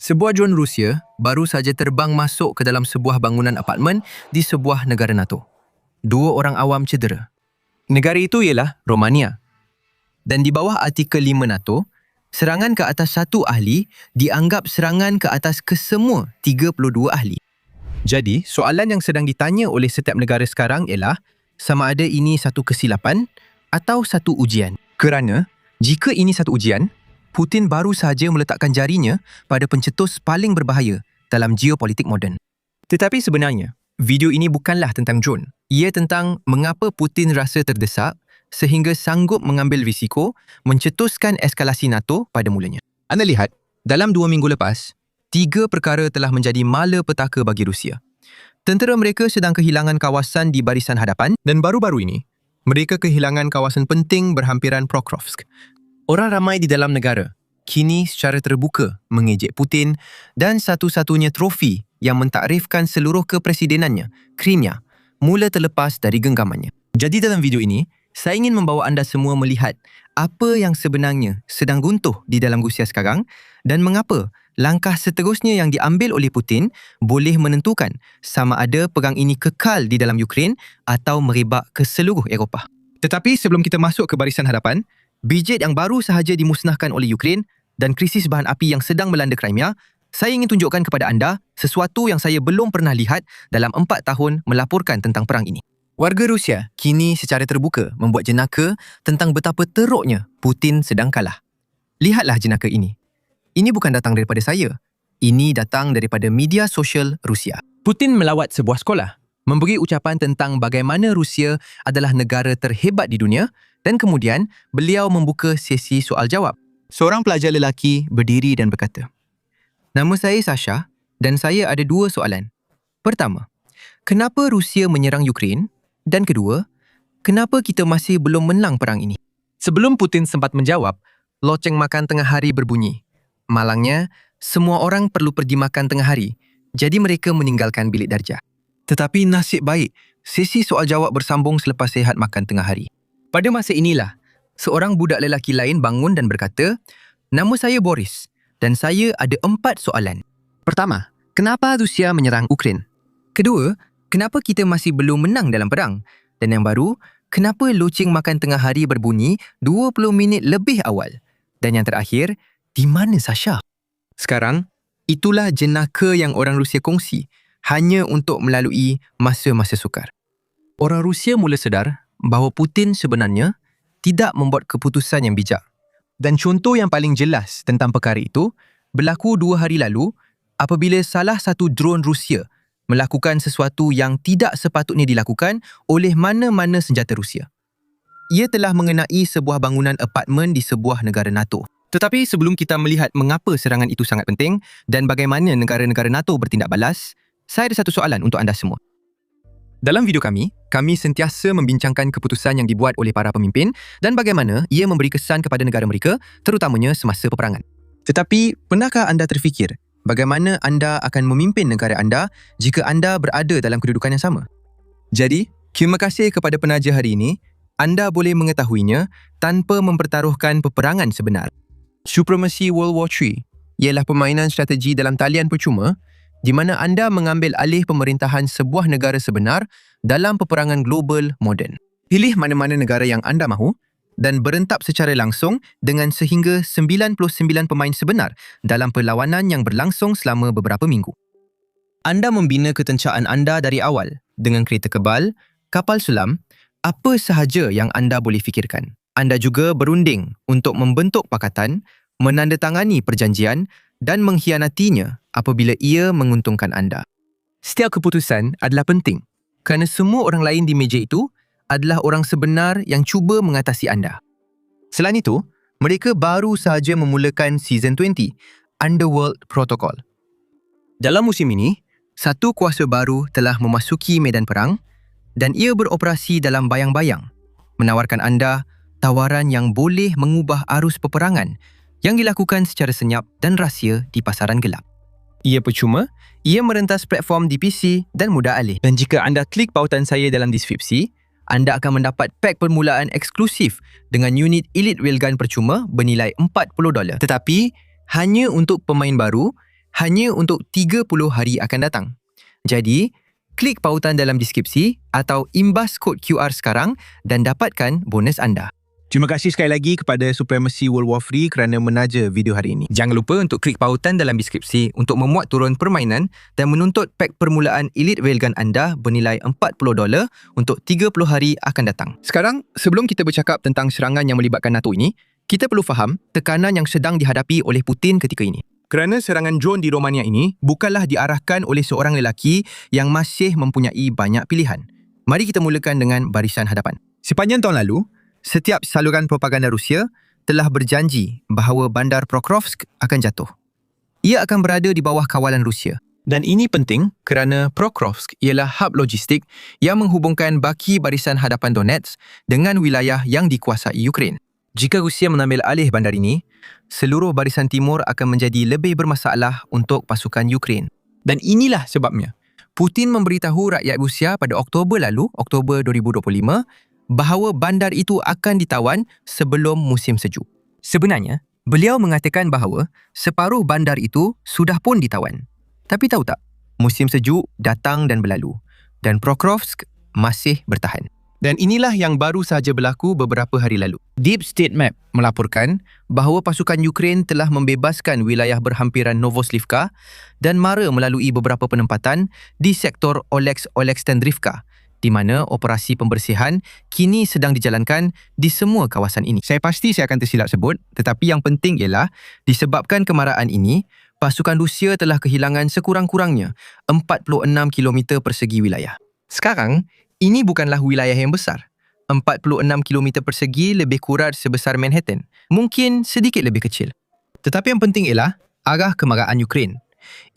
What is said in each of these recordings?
Sebuah drone Rusia baru saja terbang masuk ke dalam sebuah bangunan apartmen di sebuah negara NATO. 2 orang awam cedera. Negara itu ialah Romania. Dan di bawah artikel 5 NATO, serangan ke atas satu ahli dianggap serangan ke atas kesemua 32 ahli. Jadi, soalan yang sedang ditanya oleh setiap negara sekarang ialah sama ada ini satu kesilapan atau satu ujian. Kerana, jika ini satu ujian, Putin baru sahaja meletakkan jarinya pada pencetus paling berbahaya dalam geopolitik moden. Tetapi sebenarnya, video ini bukanlah tentang drone. Ia tentang mengapa Putin rasa terdesak sehingga sanggup mengambil risiko mencetuskan eskalasi NATO pada mulanya. Anda lihat, dalam 2 minggu lepas, 3 perkara telah menjadi malapetaka bagi Rusia. Tentera mereka sedang kehilangan kawasan di barisan hadapan dan baru-baru ini, mereka kehilangan kawasan penting berhampiran Pokrovsk. Orang ramai di dalam negara kini secara terbuka mengejek Putin dan satu-satunya trofi yang mentakrifkan seluruh kepresidenannya, Crimea, mula terlepas dari genggamannya. Jadi dalam video ini, saya ingin membawa anda semua melihat apa yang sebenarnya sedang runtuh di dalam Rusia sekarang dan mengapa langkah seterusnya yang diambil oleh Putin boleh menentukan sama ada perang ini kekal di dalam Ukraine atau merebak ke seluruh Eropah. Tetapi sebelum kita masuk ke barisan hadapan, Budget yang baru sahaja dimusnahkan oleh Ukraine dan krisis bahan api yang sedang melanda Crimea, saya ingin tunjukkan kepada anda sesuatu yang saya belum pernah lihat dalam 4 tahun melaporkan tentang perang ini. Warga Rusia kini secara terbuka membuat jenaka tentang betapa teruknya Putin sedang kalah. Lihatlah jenaka ini. Ini bukan datang daripada saya. Ini datang daripada media sosial Rusia. Putin melawat sebuah sekolah, memberi ucapan tentang bagaimana Rusia adalah negara terhebat di dunia dan kemudian beliau membuka sesi soal jawab. Seorang pelajar lelaki berdiri dan berkata, "Nama saya Sasha dan saya ada 2 soalan. Pertama, kenapa Rusia menyerang Ukraine? Dan kedua, kenapa kita masih belum menang perang ini?" Sebelum Putin sempat menjawab, loceng makan tengah hari berbunyi. Malangnya, semua orang perlu pergi makan tengah hari, jadi mereka meninggalkan bilik darjah. Tetapi nasib baik, sesi soal jawab bersambung selepas sihat makan tengah hari. Pada masa inilah, seorang budak lelaki lain bangun dan berkata, "Nama saya Boris dan saya ada 4 soalan. Pertama, kenapa Rusia menyerang Ukraine? Kedua, kenapa kita masih belum menang dalam perang? Dan yang baru, kenapa loceng makan tengah hari berbunyi 20 minit lebih awal? Dan yang terakhir, di mana Sasha?" Sekarang, itulah jenaka yang orang Rusia kongsi hanya untuk melalui masa-masa sukar. Orang Rusia mula sedar bahawa Putin sebenarnya tidak membuat keputusan yang bijak. Dan contoh yang paling jelas tentang perkara itu berlaku 2 hari lalu apabila salah satu drone Rusia melakukan sesuatu yang tidak sepatutnya dilakukan oleh mana-mana senjata Rusia. Ia telah mengenai sebuah bangunan apartmen di sebuah negara NATO. Tetapi sebelum kita melihat mengapa serangan itu sangat penting dan bagaimana negara-negara NATO bertindak balas, saya ada satu soalan untuk anda semua. Dalam video kami sentiasa membincangkan keputusan yang dibuat oleh para pemimpin dan bagaimana ia memberi kesan kepada negara mereka, terutamanya semasa peperangan. Tetapi, pernahkah anda terfikir bagaimana anda akan memimpin negara anda jika anda berada dalam kedudukan yang sama? Jadi, terima kasih kepada penaja hari ini, anda boleh mengetahuinya tanpa mempertaruhkan peperangan sebenar. Supremacy World War III ialah permainan strategi dalam talian percuma di mana anda mengambil alih pemerintahan sebuah negara sebenar dalam peperangan global moden. Pilih mana-mana negara yang anda mahu dan berentap secara langsung dengan sehingga 99 pemain sebenar dalam perlawanan yang berlangsung selama beberapa minggu. Anda membina ketencaan anda dari awal dengan kereta kebal, kapal selam, apa sahaja yang anda boleh fikirkan. Anda juga berunding untuk membentuk pakatan, menandatangani perjanjian dan mengkhianatinya apabila ia menguntungkan anda. Setiap keputusan adalah penting kerana semua orang lain di meja itu adalah orang sebenar yang cuba mengatasi anda. Selain itu, mereka baru sahaja memulakan Season 20, Underworld Protocol. Dalam musim ini, satu kuasa baru telah memasuki medan perang dan ia beroperasi dalam bayang-bayang, menawarkan anda tawaran yang boleh mengubah arus peperangan yang dilakukan secara senyap dan rahsia di pasaran gelap. Ia percuma, ia merentas platform di PC dan mudah alih. Dan jika anda klik pautan saya dalam deskripsi, anda akan mendapat pack permulaan eksklusif dengan unit Elite Railgun percuma bernilai $40. Tetapi, hanya untuk pemain baru hanya untuk 30 hari akan datang. Jadi, klik pautan dalam deskripsi atau imbas kod QR sekarang dan dapatkan bonus anda. Terima kasih sekali lagi kepada Supremacy World War Free kerana menaja video hari ini. Jangan lupa untuk klik pautan dalam deskripsi untuk memuat turun permainan dan menuntut pak permulaan Elite Railgun anda bernilai $40 untuk 30 hari akan datang. Sekarang, sebelum kita bercakap tentang serangan yang melibatkan NATO ini, kita perlu faham tekanan yang sedang dihadapi oleh Putin ketika ini. Kerana serangan drone di Romania ini bukanlah diarahkan oleh seorang lelaki yang masih mempunyai banyak pilihan. Mari kita mulakan dengan barisan hadapan. Sepanjang tahun lalu, setiap saluran propaganda Rusia telah berjanji bahawa bandar Pokrovsk akan jatuh. Ia akan berada di bawah kawalan Rusia. Dan ini penting kerana Pokrovsk ialah hub logistik yang menghubungkan baki barisan hadapan Donetsk dengan wilayah yang dikuasai Ukraine. Jika Rusia menambil alih bandar ini, seluruh barisan timur akan menjadi lebih bermasalah untuk pasukan Ukraine. Dan inilah sebabnya Putin memberitahu rakyat Rusia pada Oktober lalu, Oktober 2025, bahawa bandar itu akan ditawan sebelum musim sejuk. Sebenarnya, beliau mengatakan bahawa separuh bandar itu sudah pun ditawan. Tapi tahu tak, musim sejuk datang dan berlalu dan Pokrovsk masih bertahan. Dan inilah yang baru sahaja berlaku beberapa hari lalu. Deep State Map melaporkan bahawa pasukan Ukraine telah membebaskan wilayah berhampiran Novoslivka dan mara melalui beberapa penempatan di sektor Oleksandrivka, di mana operasi pembersihan kini sedang dijalankan di semua kawasan ini. Saya pasti saya akan tersilap sebut, tetapi yang penting ialah disebabkan kemarahan ini, pasukan Rusia telah kehilangan sekurang-kurangnya 46 km persegi wilayah. Sekarang, ini bukanlah wilayah yang besar. 46 km persegi lebih kurang sebesar Manhattan. Mungkin sedikit lebih kecil. Tetapi yang penting ialah arah kemarahan Ukraine.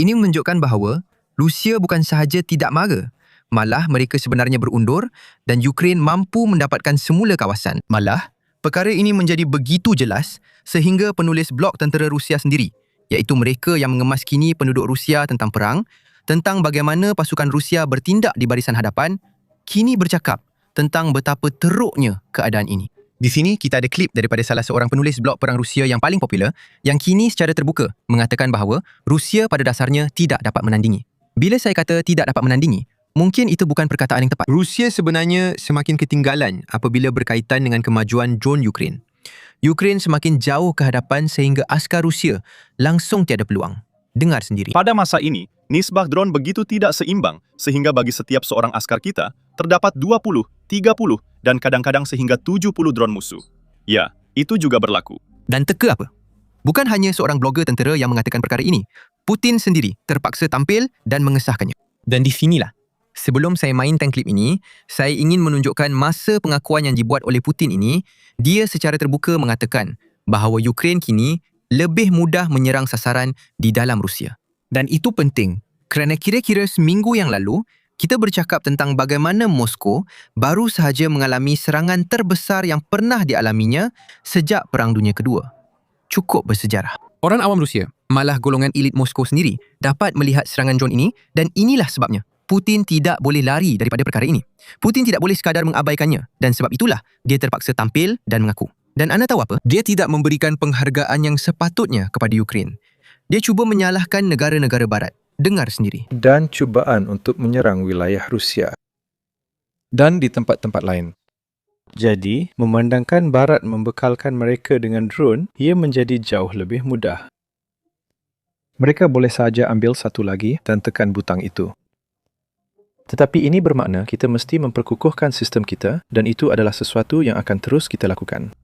Ini menunjukkan bahawa Rusia bukan sahaja tidak mara, malah mereka sebenarnya berundur dan Ukraine mampu mendapatkan semula kawasan. Malah, perkara ini menjadi begitu jelas sehingga penulis blog tentera Rusia sendiri, iaitu mereka yang mengemaskini penduduk Rusia tentang perang, tentang bagaimana pasukan Rusia bertindak di barisan hadapan, kini bercakap tentang betapa teruknya keadaan ini. Di sini kita ada klip daripada salah seorang penulis blog perang Rusia yang paling popular yang kini secara terbuka mengatakan bahawa Rusia pada dasarnya tidak dapat menandingi. Bila saya kata tidak dapat menandingi, mungkin itu bukan perkataan yang tepat. Rusia sebenarnya semakin ketinggalan apabila berkaitan dengan kemajuan drone Ukraine. Ukraine semakin jauh ke hadapan sehingga askar Rusia langsung tiada peluang. Dengar sendiri. Pada masa ini, nisbah drone begitu tidak seimbang sehingga bagi setiap seorang askar kita, terdapat 20, 30 dan kadang-kadang sehingga 70 drone musuh. Ya, itu juga berlaku. Dan teka apa? Bukan hanya seorang blogger tentera yang mengatakan perkara ini. Putin sendiri terpaksa tampil dan mengesahkannya. Dan di sinilah, sebelum saya mainkan klip ini, saya ingin menunjukkan masa pengakuan yang dibuat oleh Putin ini. Dia secara terbuka mengatakan bahawa Ukraine kini lebih mudah menyerang sasaran di dalam Rusia. Dan itu penting kerana kira-kira seminggu yang lalu, kita bercakap tentang bagaimana Moskow baru sahaja mengalami serangan terbesar yang pernah dialaminya sejak Perang Dunia Kedua. Cukup bersejarah. Orang awam Rusia, malah golongan elit Moskow sendiri, dapat melihat serangan drone ini dan inilah sebabnya Putin tidak boleh lari daripada perkara ini. Putin tidak boleh sekadar mengabaikannya dan sebab itulah dia terpaksa tampil dan mengaku. Dan anda tahu apa? Dia tidak memberikan penghargaan yang sepatutnya kepada Ukraine. Dia cuba menyalahkan negara-negara barat. Dengar sendiri. Dan cubaan untuk menyerang wilayah Rusia dan di tempat-tempat lain. Jadi, memandangkan barat membekalkan mereka dengan drone, ia menjadi jauh lebih mudah. Mereka boleh saja ambil satu lagi dan tekan butang itu. Tetapi ini bermakna kita mesti memperkukuhkan sistem kita dan itu adalah sesuatu yang akan terus kita lakukan.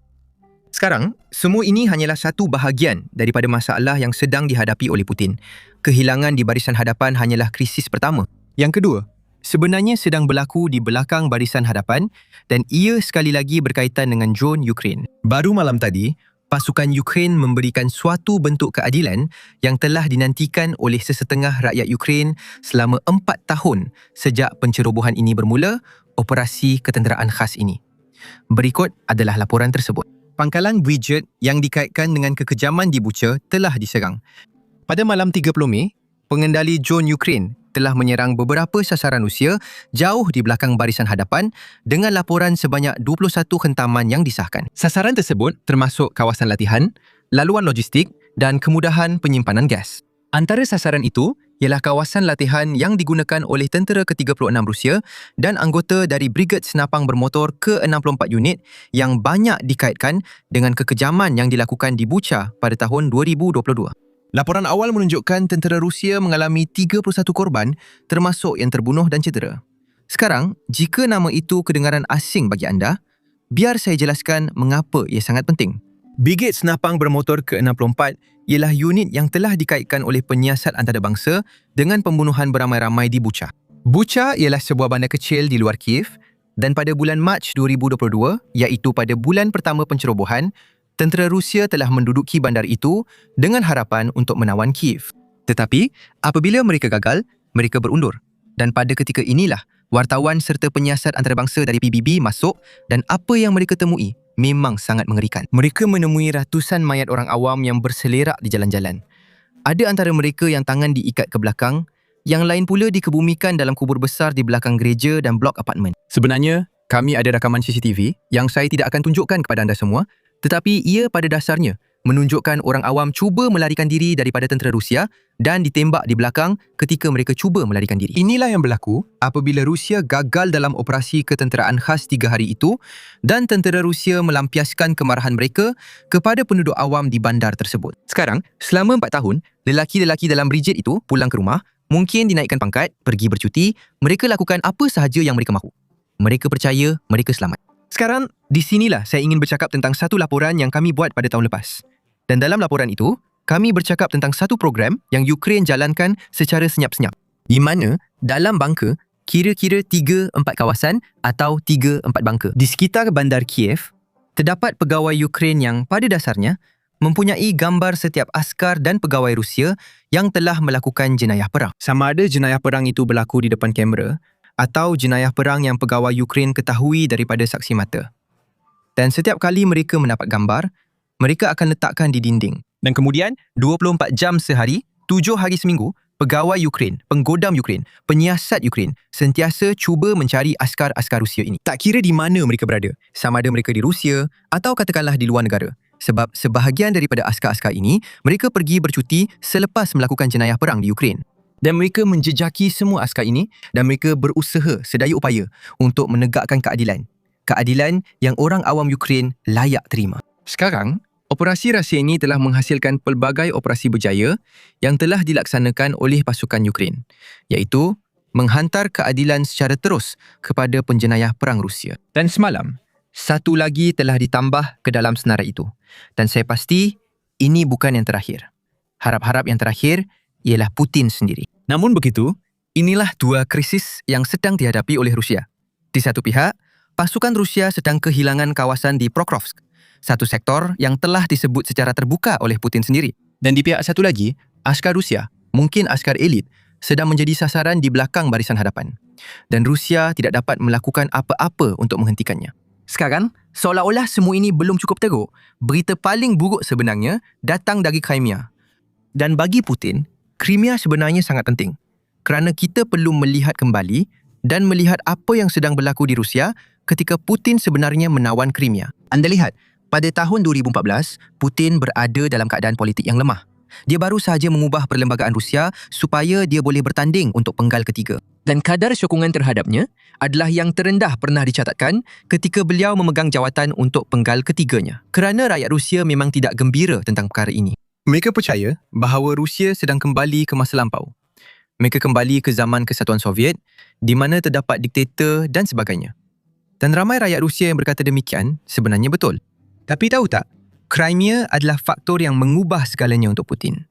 Sekarang, semua ini hanyalah satu bahagian daripada masalah yang sedang dihadapi oleh Putin. Kehilangan di barisan hadapan hanyalah krisis pertama. Yang kedua, sebenarnya sedang berlaku di belakang barisan hadapan dan ia sekali lagi berkaitan dengan drone Ukraine. Baru malam tadi, pasukan Ukraine memberikan suatu bentuk keadilan yang telah dinantikan oleh sesetengah rakyat Ukraine selama 4 tahun sejak pencerobohan ini bermula, operasi ketenteraan khas ini. Berikut adalah laporan tersebut. Pangkalan Bridget yang dikaitkan dengan kekejaman di Bucha telah diserang. Pada malam 30 Mei, pengendali drone Ukraine telah menyerang beberapa sasaran Rusia jauh di belakang barisan hadapan dengan laporan sebanyak 21 hentaman yang disahkan. Sasaran tersebut termasuk kawasan latihan, laluan logistik dan kemudahan penyimpanan gas. Antara sasaran itu ialah kawasan latihan yang digunakan oleh tentera ke-36 Rusia dan anggota dari Brigade Senapang Bermotor ke-64 unit yang banyak dikaitkan dengan kekejaman yang dilakukan di Bucha pada tahun 2022. Laporan awal menunjukkan tentera Rusia mengalami 31 korban termasuk yang terbunuh dan cedera. Sekarang, jika nama itu kedengaran asing bagi anda, biar saya jelaskan mengapa ia sangat penting. Brigade Senapang Bermotor ke-64 ialah unit yang telah dikaitkan oleh penyiasat antarabangsa dengan pembunuhan beramai-ramai di Bucha. Bucha ialah sebuah bandar kecil di luar Kiev dan pada bulan Mac 2022, iaitu pada bulan pertama pencerobohan, tentera Rusia telah menduduki bandar itu dengan harapan untuk menawan Kiev. Tetapi, apabila mereka gagal, mereka berundur. Dan pada ketika inilah, wartawan serta penyiasat antarabangsa dari PBB masuk dan apa yang mereka temui memang sangat mengerikan. Mereka menemui ratusan mayat orang awam yang berselerak di jalan-jalan. Ada antara mereka yang tangan diikat ke belakang, yang lain pula dikebumikan dalam kubur besar di belakang gereja dan blok apartmen. Sebenarnya, kami ada rakaman CCTV yang saya tidak akan tunjukkan kepada anda semua, tetapi ia pada dasarnya menunjukkan orang awam cuba melarikan diri daripada tentera Rusia dan ditembak di belakang ketika mereka cuba melarikan diri. Inilah yang berlaku apabila Rusia gagal dalam operasi ketenteraan khas 3 hari itu dan tentera Rusia melampiaskan kemarahan mereka kepada penduduk awam di bandar tersebut. Sekarang, selama 4 tahun, lelaki-lelaki dalam brigade itu pulang ke rumah, mungkin dinaikkan pangkat, pergi bercuti, mereka lakukan apa sahaja yang mereka mahu. Mereka percaya mereka selamat. Sekarang, di sinilah saya ingin bercakap tentang satu laporan yang kami buat pada tahun lepas. Dan dalam laporan itu, kami bercakap tentang satu program yang Ukraine jalankan secara senyap-senyap. Di mana, dalam bangka, kira-kira 3-4 kawasan atau 3-4 bangka di sekitar bandar Kiev, terdapat pegawai Ukraine yang pada dasarnya mempunyai gambar setiap askar dan pegawai Rusia yang telah melakukan jenayah perang. Sama ada jenayah perang itu berlaku di depan kamera atau jenayah perang yang pegawai Ukraine ketahui daripada saksi mata. Dan setiap kali mereka mendapat gambar, mereka akan letakkan di dinding. Dan kemudian, 24 jam sehari, 7 hari seminggu, pegawai Ukraine, penggodam Ukraine, penyiasat Ukraine sentiasa cuba mencari askar-askar Rusia ini. Tak kira di mana mereka berada, sama ada mereka di Rusia atau katakanlah di luar negara. Sebab sebahagian daripada askar-askar ini, mereka pergi bercuti selepas melakukan jenayah perang di Ukraine. Dan mereka menjejaki semua askar ini dan mereka berusaha sedaya upaya untuk menegakkan keadilan. Keadilan yang orang awam Ukraine layak terima. Sekarang, operasi rahsia ini telah menghasilkan pelbagai operasi berjaya yang telah dilaksanakan oleh pasukan Ukraine, iaitu menghantar keadilan secara terus kepada penjenayah perang Rusia. Dan semalam, satu lagi telah ditambah ke dalam senarai itu. Dan saya pasti ini bukan yang terakhir. Harap-harap yang terakhir ialah Putin sendiri. Namun begitu, inilah dua krisis yang sedang dihadapi oleh Rusia. Di satu pihak, pasukan Rusia sedang kehilangan kawasan di Pokrovsk, satu sektor yang telah disebut secara terbuka oleh Putin sendiri. Dan di pihak satu lagi, askar Rusia, mungkin askar elit, sedang menjadi sasaran di belakang barisan hadapan. Dan Rusia tidak dapat melakukan apa-apa untuk menghentikannya. Sekarang, seolah-olah semua ini belum cukup teruk, berita paling buruk sebenarnya datang dari Crimea. Dan bagi Putin, Crimea sebenarnya sangat penting kerana kita perlu melihat kembali dan melihat apa yang sedang berlaku di Rusia ketika Putin sebenarnya menawan Crimea. Anda lihat, pada tahun 2014, Putin berada dalam keadaan politik yang lemah. Dia baru sahaja mengubah perlembagaan Rusia supaya dia boleh bertanding untuk penggal ketiga. Dan kadar sokongan terhadapnya adalah yang terendah pernah dicatatkan ketika beliau memegang jawatan untuk penggal ketiganya. Kerana rakyat Rusia memang tidak gembira tentang perkara ini. Mereka percaya bahawa Rusia sedang kembali ke masa lampau. Mereka kembali ke zaman Kesatuan Soviet di mana terdapat diktator dan sebagainya. Dan ramai rakyat Rusia yang berkata demikian sebenarnya betul. Tapi tahu tak, Crimea adalah faktor yang mengubah segalanya untuk Putin.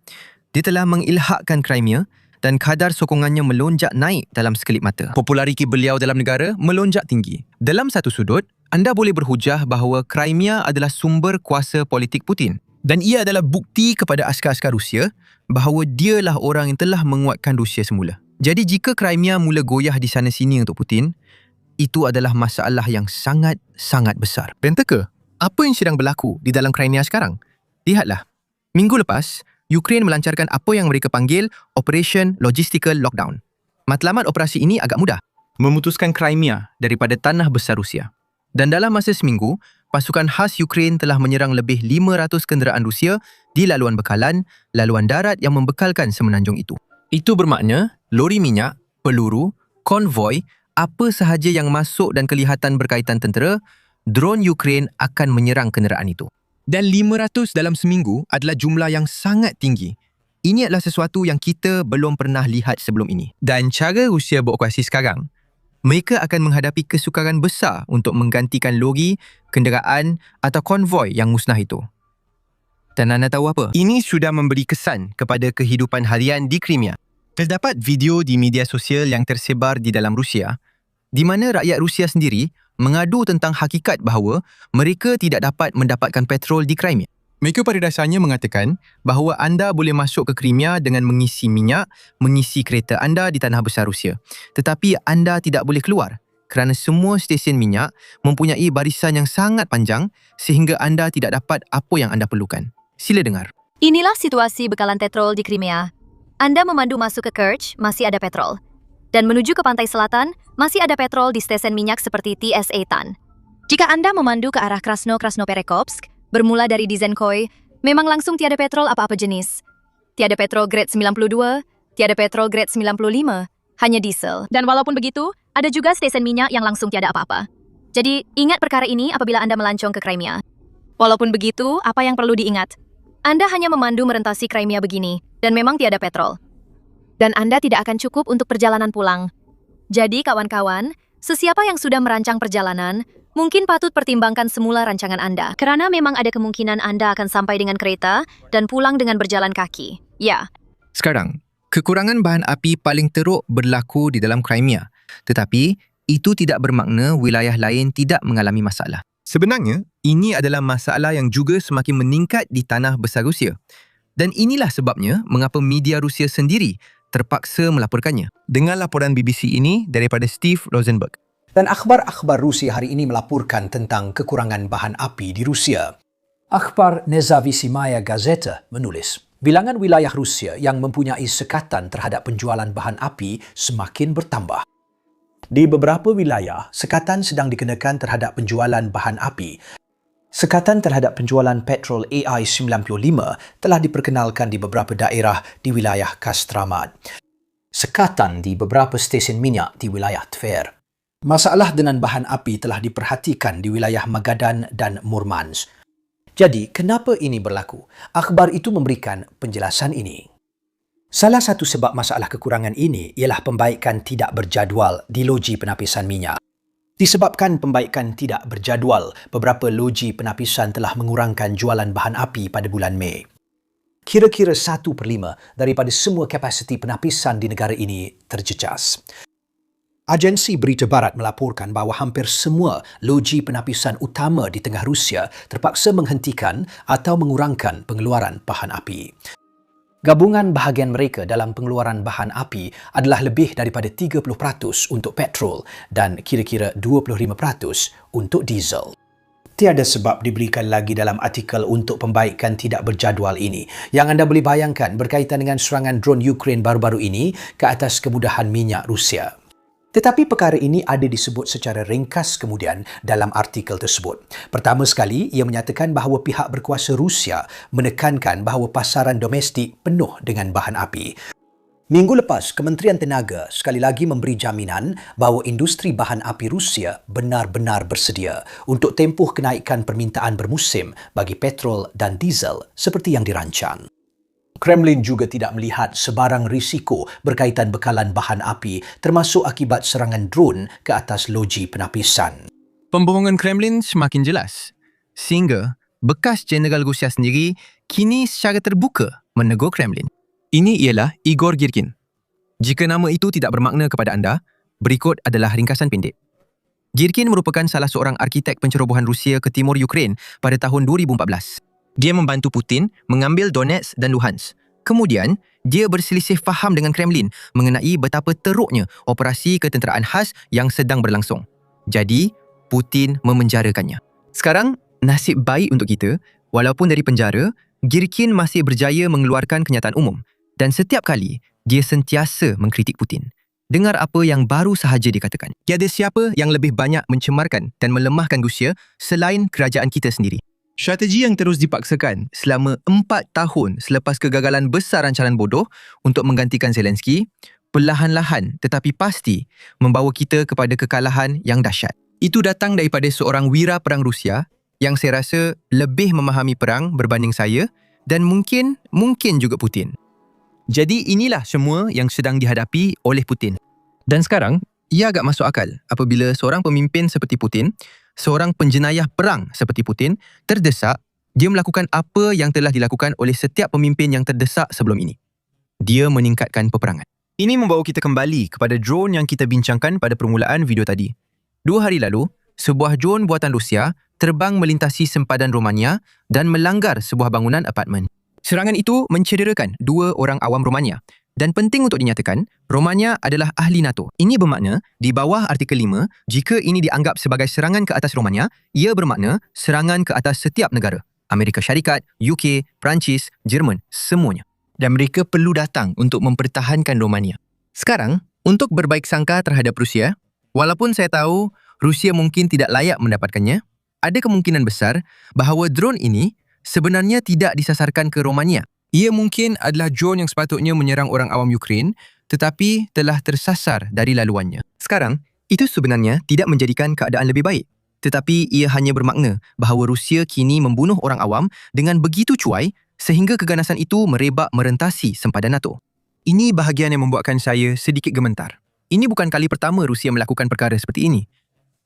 Dia telah mengilhakkan Crimea dan kadar sokongannya melonjak naik dalam sekelip mata. Populariti beliau dalam negara melonjak tinggi. Dalam satu sudut, anda boleh berhujah bahawa Crimea adalah sumber kuasa politik Putin. Dan ia adalah bukti kepada askar-askar Rusia bahawa dialah orang yang telah menguatkan Rusia semula. Jadi jika Crimea mula goyah di sana-sini untuk Putin, itu adalah masalah yang sangat-sangat besar. Dan teka, apa yang sedang berlaku di dalam Crimea sekarang? Lihatlah, minggu lepas, Ukraine melancarkan apa yang mereka panggil Operation Logistical Lockdown. Matlamat operasi ini agak mudah. Memutuskan Crimea daripada tanah besar Rusia. Dan dalam masa seminggu, pasukan khas Ukraine telah menyerang lebih 500 kenderaan Rusia di laluan bekalan, laluan darat yang membekalkan semenanjung itu. Itu bermakna lori minyak, peluru, konvoi, apa sahaja yang masuk dan kelihatan berkaitan tentera, drone Ukraine akan menyerang kenderaan itu. Dan 500 dalam seminggu adalah jumlah yang sangat tinggi. Ini adalah sesuatu yang kita belum pernah lihat sebelum ini. Dan cara Rusia beroperasi sekarang, mereka akan menghadapi kesukaran besar untuk menggantikan lori, kenderaan atau konvoi yang musnah itu. Dan anda tahu apa? Ini sudah memberi kesan kepada kehidupan harian di Crimea. Terdapat video di media sosial yang tersebar di dalam Rusia di mana rakyat Rusia sendiri mengadu tentang hakikat bahawa mereka tidak dapat mendapatkan petrol di Crimea. Mereka pada dasarnya mengatakan bahawa anda boleh masuk ke Crimea dengan mengisi minyak, mengisi kereta anda di tanah besar Rusia. Tetapi anda tidak boleh keluar kerana semua stesen minyak mempunyai barisan yang sangat panjang sehingga anda tidak dapat apa yang anda perlukan. Sila dengar. Inilah situasi bekalan petrol di Crimea. Anda memandu masuk ke Kerch, masih ada petrol. Dan menuju ke pantai selatan, masih ada petrol di stesen minyak seperti TSA Tan. Jika Anda memandu ke arah Krasno-Krasnoperekopsk, bermula dari Dizenkoy, memang langsung tiada petrol apa-apa jenis. Tiada petrol grade 92, tiada petrol grade 95, hanya diesel. Dan walaupun begitu, ada juga stesen minyak yang langsung tiada apa-apa. Jadi, ingat perkara ini apabila Anda melancong ke Crimea. Walaupun begitu, apa yang perlu diingat? Anda hanya memandu merentasi Crimea begini, dan memang tiada petrol. Dan Anda tidak akan cukup untuk perjalanan pulang. Jadi, kawan-kawan, sesiapa yang sudah merancang perjalanan, mungkin patut pertimbangkan semula rancangan Anda, kerana memang ada kemungkinan Anda akan sampai dengan kereta dan pulang dengan berjalan kaki. Ya. Sekarang, kekurangan bahan api paling teruk berlaku di dalam Crimea. Tetapi, itu tidak bermakna wilayah lain tidak mengalami masalah. Sebenarnya, ini adalah masalah yang juga semakin meningkat di tanah besar Rusia. Dan inilah sebabnya mengapa media Rusia sendiri terpaksa melaporkannya. Dengar laporan BBC ini daripada Steve Rosenberg. Dan akhbar-akhbar Rusia hari ini melaporkan tentang kekurangan bahan api di Rusia. Akhbar Nezavisimaya Gazeta menulis, bilangan wilayah Rusia yang mempunyai sekatan terhadap penjualan bahan api semakin bertambah. Di beberapa wilayah, sekatan sedang dikenakan terhadap penjualan bahan api. Sekatan terhadap penjualan petrol AI-95 telah diperkenalkan di beberapa daerah di wilayah Kostromad. Sekatan di beberapa stesen minyak di wilayah Tver. Masalah dengan bahan api telah diperhatikan di wilayah Magadan dan Murmansk. Jadi, kenapa ini berlaku? Akhbar itu memberikan penjelasan ini. Salah satu sebab masalah kekurangan ini ialah pembaikan tidak berjadual di loji penapisan minyak. Disebabkan pembaikan tidak berjadual, beberapa loji penapisan telah mengurangkan jualan bahan api pada bulan Mei. Kira-kira 1/5 daripada semua kapasiti penapisan di negara ini terjejas. Agensi Berita Barat melaporkan bahawa hampir semua loji penapisan utama di tengah Rusia terpaksa menghentikan atau mengurangkan pengeluaran bahan api. Gabungan bahagian mereka dalam pengeluaran bahan api adalah lebih daripada 30% untuk petrol dan kira-kira 25% untuk diesel. Tiada sebab diberikan lagi dalam artikel untuk pembaikan tidak berjadual ini yang anda boleh bayangkan berkaitan dengan serangan drone Ukraine baru-baru ini ke atas kemudahan minyak Rusia. Tetapi perkara ini ada disebut secara ringkas kemudian dalam artikel tersebut. Pertama sekali, ia menyatakan bahawa pihak berkuasa Rusia menekankan bahawa pasaran domestik penuh dengan bahan api. Minggu lepas, Kementerian Tenaga sekali lagi memberi jaminan bahawa industri bahan api Rusia benar-benar bersedia untuk tempuh kenaikan permintaan bermusim bagi petrol dan diesel seperti yang dirancang. Kremlin juga tidak melihat sebarang risiko berkaitan bekalan bahan api termasuk akibat serangan drone ke atas loji penapisan. Pembohongan Kremlin semakin jelas, sehingga bekas Jeneral Rusia sendiri kini secara terbuka menegur Kremlin. Ini ialah Igor Girkin. Jika nama itu tidak bermakna kepada anda, berikut adalah ringkasan pendek. Girkin merupakan salah seorang arkitek pencerobohan Rusia ke timur Ukraine pada tahun 2014. Dia membantu Putin mengambil Donetsk dan Luhansk. Kemudian, dia berselisih faham dengan Kremlin mengenai betapa teruknya operasi ketenteraan khas yang sedang berlangsung. Jadi, Putin memenjarakannya. Sekarang, nasib baik untuk kita, walaupun dari penjara, Girkin masih berjaya mengeluarkan kenyataan umum dan setiap kali dia sentiasa mengkritik Putin. dengar apa yang baru sahaja dikatakan. Tiada siapa yang lebih banyak mencemarkan dan melemahkan Rusia selain kerajaan kita sendiri. Strategi yang terus dipaksakan selama 4 tahun selepas kegagalan besar rancangan bodoh untuk menggantikan Zelensky, perlahan-lahan tetapi pasti membawa kita kepada kekalahan yang dahsyat. Itu datang daripada seorang wira perang Rusia yang saya rasa lebih memahami perang berbanding saya dan mungkin juga Putin. Jadi inilah semua yang sedang dihadapi oleh Putin. Dan sekarang, ia agak masuk akal apabila seorang pemimpin seperti Putin, seorang penjenayah perang seperti Putin, terdesak, dia melakukan apa yang telah dilakukan oleh setiap pemimpin yang terdesak sebelum ini. Dia meningkatkan peperangan. Ini membawa kita kembali kepada drone yang kita bincangkan pada permulaan video tadi. 2 hari lalu, sebuah drone buatan Rusia terbang melintasi sempadan Romania dan melanggar sebuah bangunan apartmen. Serangan itu mencederakan 2 orang awam Romania. Dan penting untuk dinyatakan, Romania adalah ahli NATO. Ini bermakna, di bawah artikel 5, jika ini dianggap sebagai serangan ke atas Romania, ia bermakna serangan ke atas setiap negara. Amerika Syarikat, UK, Perancis, Jerman, semuanya. Dan mereka perlu datang untuk mempertahankan Romania. Sekarang, untuk berbaik sangka terhadap Rusia, walaupun saya tahu Rusia mungkin tidak layak mendapatkannya, ada kemungkinan besar bahawa drone ini sebenarnya tidak disasarkan ke Romania. Ia mungkin adalah drone yang sepatutnya menyerang orang awam Ukraine tetapi telah tersasar dari laluannya. Sekarang, itu sebenarnya tidak menjadikan keadaan lebih baik. Tetapi ia hanya bermakna bahawa Rusia kini membunuh orang awam dengan begitu cuai sehingga keganasan itu merebak merentasi sempadan NATO. Ini bahagian yang membuatkan saya sedikit gemetar. Ini bukan kali pertama Rusia melakukan perkara seperti ini.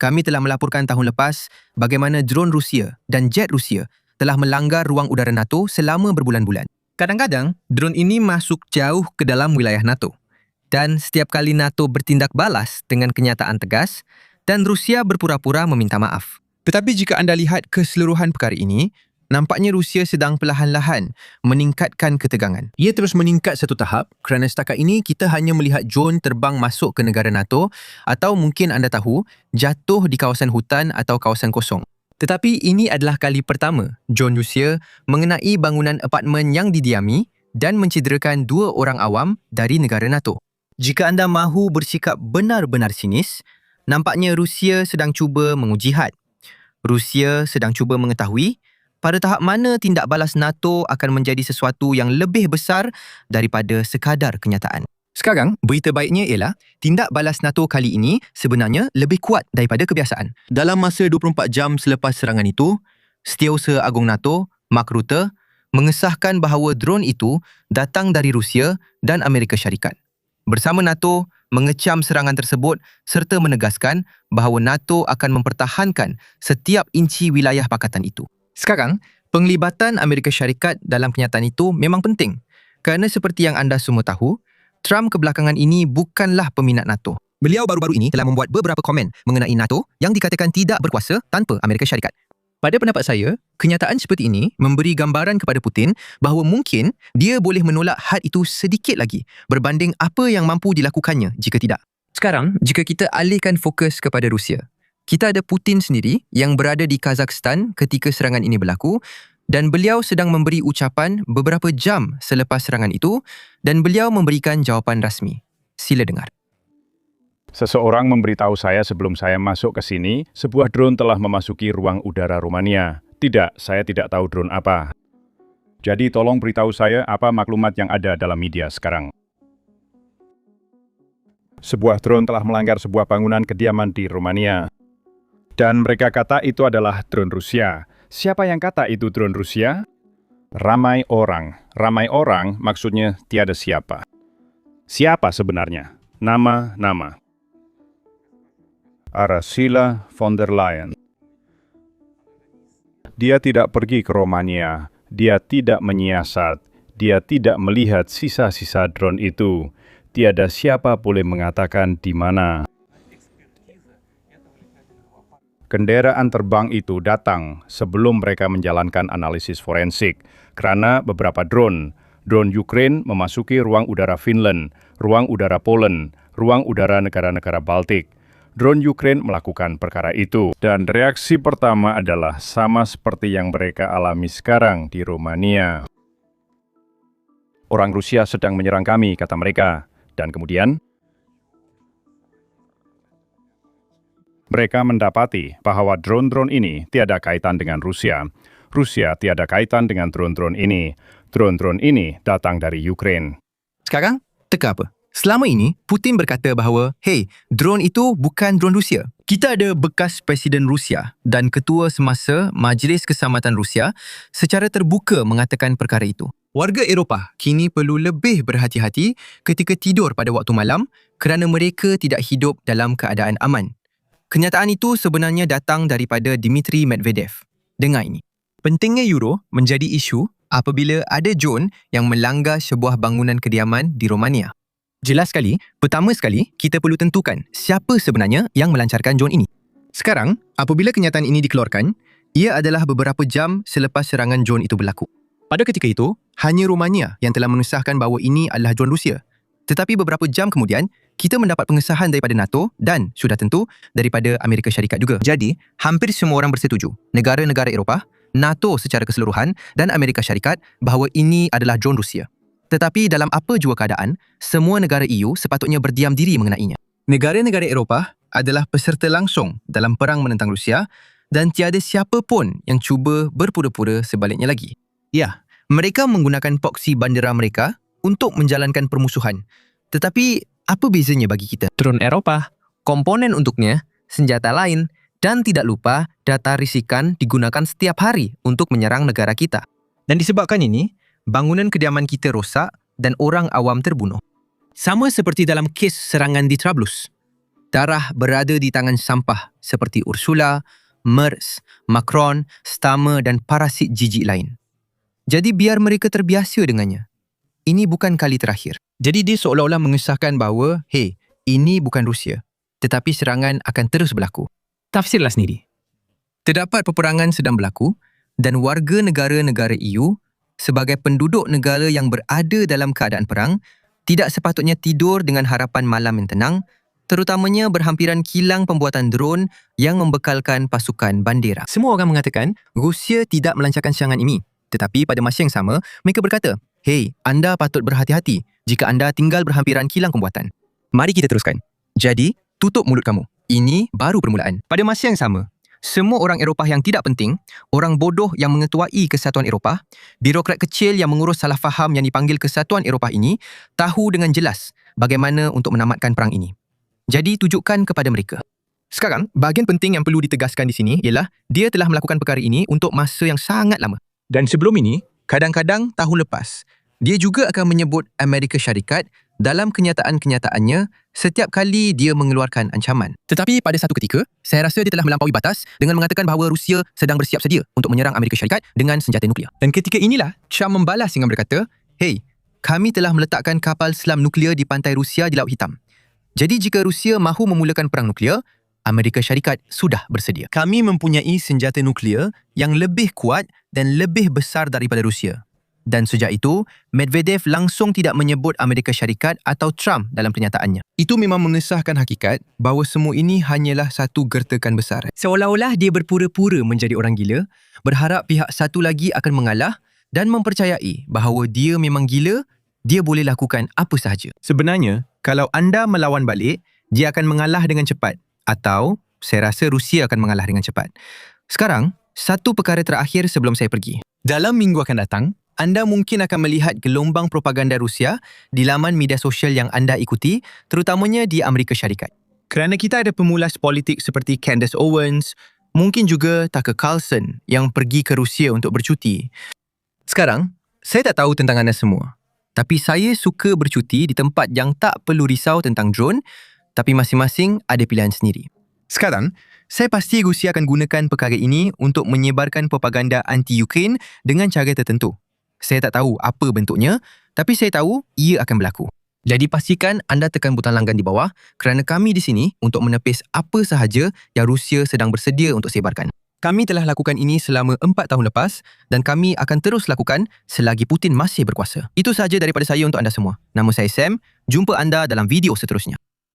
Kami telah melaporkan tahun lepas bagaimana drone Rusia dan jet Rusia telah melanggar ruang udara NATO selama berbulan-bulan. Kadang-kadang, drone ini masuk jauh ke dalam wilayah NATO. Dan setiap kali NATO bertindak balas dengan kenyataan tegas, dan Rusia berpura-pura meminta maaf. Tetapi jika anda lihat keseluruhan perkara ini, nampaknya Rusia sedang perlahan-lahan meningkatkan ketegangan. Ia terus meningkat satu tahap kerana setakat ini kita hanya melihat drone terbang masuk ke negara NATO atau mungkin anda tahu, jatuh di kawasan hutan atau kawasan kosong. Tetapi ini adalah kali pertama drone Rusia mengenai bangunan apartmen yang didiami dan mencederakan 2 orang awam dari negara NATO. Jika anda mahu bersikap benar-benar sinis, nampaknya Rusia sedang cuba menguji had. Rusia sedang cuba mengetahui pada tahap mana tindak balas NATO akan menjadi sesuatu yang lebih besar daripada sekadar kenyataan. Sekarang, berita baiknya ialah tindak balas NATO kali ini sebenarnya lebih kuat daripada kebiasaan. Dalam masa 24 jam selepas serangan itu, Setiausaha Agung NATO, Mark Rutte, mengesahkan bahawa drone itu datang dari Rusia dan Amerika Syarikat. Bersama NATO, mengecam serangan tersebut serta menegaskan bahawa NATO akan mempertahankan setiap inci wilayah pakatan itu. Sekarang, penglibatan Amerika Syarikat dalam kenyataan itu memang penting kerana seperti yang anda semua tahu, Trump kebelakangan ini bukanlah peminat NATO. Beliau baru-baru ini telah membuat beberapa komen mengenai NATO yang dikatakan tidak berkuasa tanpa Amerika Syarikat. Pada pendapat saya, kenyataan seperti ini memberi gambaran kepada Putin bahawa mungkin dia boleh menolak had itu sedikit lagi berbanding apa yang mampu dilakukannya jika tidak. Sekarang, jika kita alihkan fokus kepada Rusia, kita ada Putin sendiri yang berada di Kazakhstan ketika serangan ini berlaku dan beliau sedang memberi ucapan beberapa jam selepas serangan itu dan beliau memberikan jawapan rasmi. Sila dengar. Seseorang memberitahu saya sebelum saya masuk ke sini, sebuah drone telah memasuki ruang udara Romania. Tidak, saya tidak tahu drone apa. Jadi tolong beritahu saya apa maklumat yang ada dalam media sekarang. Sebuah drone telah melanggar sebuah bangunan kediaman di Romania. Dan mereka kata itu adalah drone Rusia. Siapa yang kata itu drone Rusia? Ramai orang. Ramai orang maksudnya tiada siapa. Siapa sebenarnya? Nama. Ursula von der Leyen. Dia tidak pergi ke Romania. Dia tidak menyiasat. Dia tidak melihat sisa-sisa drone itu. Tiada siapa boleh mengatakan di mana. Kendaraan terbang itu datang sebelum mereka menjalankan analisis forensik kerana beberapa drone Ukraine memasuki ruang udara Finland, ruang udara Poland, ruang udara negara-negara Baltik. Drone Ukraine melakukan perkara itu dan reaksi pertama adalah sama seperti yang mereka alami sekarang di Romania. Orang Rusia sedang menyerang kami, kata mereka. Dan kemudian, Mereka mendapati bahwa drone-drone ini tiada kaitan dengan Rusia. Rusia tiada kaitan dengan drone-drone ini. Drone-drone ini datang dari Ukraine. Sekarang, teka apa? Selama ini, Putin berkata bahawa, hey, drone itu bukan drone Rusia. Kita ada bekas Presiden Rusia dan ketua semasa Majlis Keselamatan Rusia secara terbuka mengatakan perkara itu. Warga Eropah kini perlu lebih berhati-hati ketika tidur pada waktu malam kerana mereka tidak hidup dalam keadaan aman. Kenyataan itu sebenarnya datang daripada Dmitry Medvedev. Dengar ini. Pentingnya euro menjadi isu apabila ada drone yang melanggar sebuah bangunan kediaman di Romania. Jelas sekali, pertama sekali, kita perlu tentukan siapa sebenarnya yang melancarkan drone ini. Sekarang, apabila kenyataan ini dikeluarkan, ia adalah beberapa jam selepas serangan drone itu berlaku. Pada ketika itu, hanya Romania yang telah mengesahkan bahawa ini adalah drone Rusia. Tetapi beberapa jam kemudian, kita mendapat pengesahan daripada NATO dan, sudah tentu, daripada Amerika Syarikat juga. Jadi, hampir semua orang bersetuju, negara-negara Eropah, NATO secara keseluruhan dan Amerika Syarikat bahawa ini adalah drone Rusia. Tetapi dalam apa jua keadaan, semua negara EU sepatutnya berdiam diri mengenainya. Negara-negara Eropah adalah peserta langsung dalam perang menentang Rusia dan tiada siapa pun yang cuba berpura-pura sebaliknya lagi. Ya, mereka menggunakan proksi bandera mereka untuk menjalankan permusuhan. Tetapi apa bezanya bagi kita? Drone Eropah, komponen untuknya, senjata lain dan tidak lupa data risikan digunakan setiap hari untuk menyerang negara kita. Dan disebabkan ini, bangunan kediaman kita rosak dan orang awam terbunuh. Sama seperti dalam kes serangan di Trablus. Darah berada di tangan sampah seperti Ursula, MERS, Macron, Starmer dan parasit jijik lain. Jadi biar mereka terbiasa dengannya. Ini bukan kali terakhir. Jadi dia seolah-olah mengesahkan bahawa, hey, ini bukan Rusia. Tetapi serangan akan terus berlaku. Tafsirlah sendiri. Terdapat peperangan sedang berlaku dan warga negara-negara EU sebagai penduduk negara yang berada dalam keadaan perang, tidak sepatutnya tidur dengan harapan malam yang tenang, terutamanya berhampiran kilang pembuatan drone yang membekalkan pasukan bandera. Semua orang mengatakan Rusia tidak melancarkan serangan ini. Tetapi pada masa yang sama, mereka berkata, hey, anda patut berhati-hati jika anda tinggal berhampiran kilang pembuatan. Mari kita teruskan. Jadi, tutup mulut kamu. Ini baru permulaan. Pada masa yang sama, semua orang Eropah yang tidak penting, orang bodoh yang mengetuai Kesatuan Eropah, birokrat kecil yang mengurus salah faham yang dipanggil Kesatuan Eropah ini, tahu dengan jelas bagaimana untuk menamatkan perang ini. Jadi tujukan kepada mereka. Sekarang, bahagian penting yang perlu ditegaskan di sini ialah dia telah melakukan perkara ini untuk masa yang sangat lama. Dan sebelum ini, kadang-kadang tahun lepas, dia juga akan menyebut Amerika Syarikat dalam kenyataan-kenyataannya setiap kali dia mengeluarkan ancaman. Tetapi pada satu ketika, saya rasa dia telah melampaui batas dengan mengatakan bahawa Rusia sedang bersiap sedia untuk menyerang Amerika Syarikat dengan senjata nuklear. Dan ketika inilah, Trump membalas dengan berkata, hey, kami telah meletakkan kapal selam nuklear di pantai Rusia di Laut Hitam. Jadi jika Rusia mahu memulakan perang nuklear, Amerika Syarikat sudah bersedia. Kami mempunyai senjata nuklear yang lebih kuat dan lebih besar daripada Rusia. Dan sejak itu, Medvedev langsung tidak menyebut Amerika Syarikat atau Trump dalam pernyataannya. Itu memang mengesahkan hakikat bahawa semua ini hanyalah satu gertakan besar. Seolah-olah dia berpura-pura menjadi orang gila, berharap pihak satu lagi akan mengalah dan mempercayai bahawa dia memang gila, dia boleh lakukan apa sahaja. Sebenarnya, kalau anda melawan balik, dia akan mengalah dengan cepat. Atau, saya rasa Rusia akan mengalah dengan cepat. Sekarang, satu perkara terakhir sebelum saya pergi. Dalam minggu akan datang, anda mungkin akan melihat gelombang propaganda Rusia di laman media sosial yang anda ikuti, terutamanya di Amerika Syarikat. Kerana kita ada pemulas politik seperti Candace Owens, mungkin juga Tucker Carlson yang pergi ke Rusia untuk bercuti. Sekarang, saya tak tahu tentang anda semua. Tapi saya suka bercuti di tempat yang tak perlu risau tentang drone, tapi masing-masing ada pilihan sendiri. Sekarang, saya pasti Rusia akan gunakan perkara ini untuk menyebarkan propaganda anti-Ukraine dengan cara tertentu. Saya tak tahu apa bentuknya, tapi saya tahu ia akan berlaku. Jadi pastikan anda tekan butang langgan di bawah kerana kami di sini untuk menepis apa sahaja yang Rusia sedang bersedia untuk sebarkan. Kami telah lakukan ini selama 4 tahun lepas dan kami akan terus lakukan selagi Putin masih berkuasa. Itu sahaja daripada saya untuk anda semua. Nama saya Sam, jumpa anda dalam video seterusnya.